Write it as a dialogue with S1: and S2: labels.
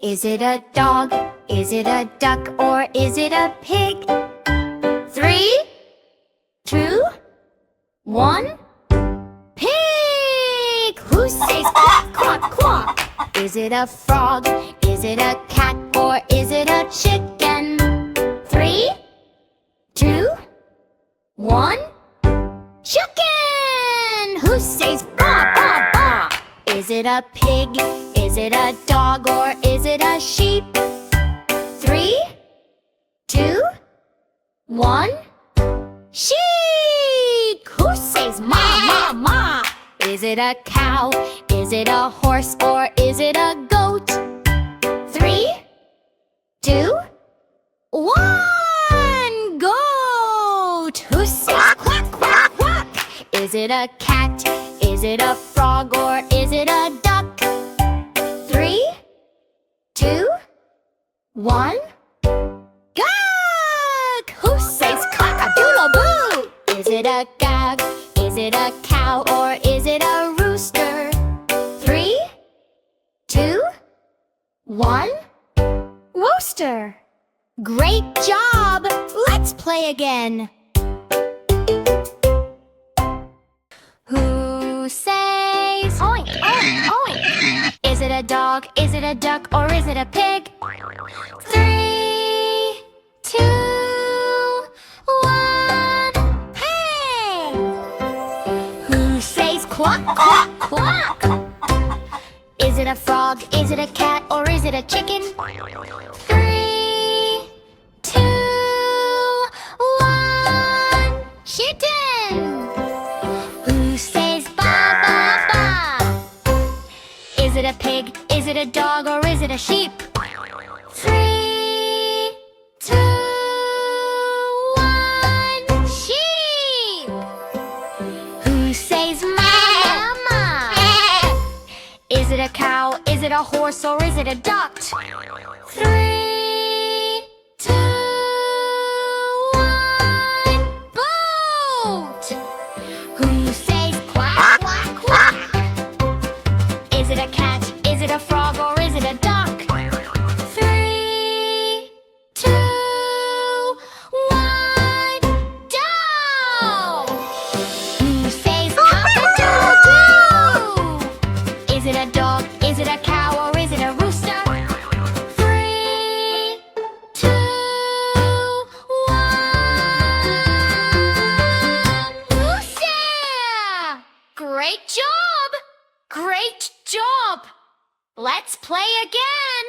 S1: Is it a dog? Is it a duck? Or is it a pig? 3, 2, 1. Pig! Who says quack, quack, quack? Is it a frog? Is it a cat? Or is it a chicken? 3, 2, 1. Chicken! Who says ba, ba, ba? Is it a pig? Is it a dog? Or is it a sheep? 3, 2, 1. Sheep! Who says ma, ma, ma? Is it a cow? Is it a horse? Or is it a goat? 3, 2, 1. Goat! Who says quack, quack, quack? Is it a cat? Is it a frog? Or is it a duck? 3, 2, 1. Gag! Who says cock-a-doodle-boo? Is it a gag? Is it a cow? Or is it a rooster? 3, 2, 1. Rooster! Great job! Let's play again. Who says oink, oink, oink? Is it a dog? Is it a duck? Or is it a pig? 3, 2, 1. Pig! Who says quack, quack, quack? Is it a frog? Is it a cat? Or is it a chicken? 3, 2, 1. Chicken! Who says ba, ba, ba? Is it a pig? Is it a dog? Or is it a sheep? 3, 2, 1. Sheep! Who says ma, ma, ma? Is it a cow? Is it a horse? Or is it a duck? 3, 2, 1. Boat! Who says quack, quack, quack? Is it a cat? Is it a frog? Or is it a duck? 3, 2, 1. Dog! Who says cock-a-doodle-doo? Is it a dog? Is it a cow? Or is it a rooster? 3, 2, 1. Rooster! Great job! Great job! Let's play again!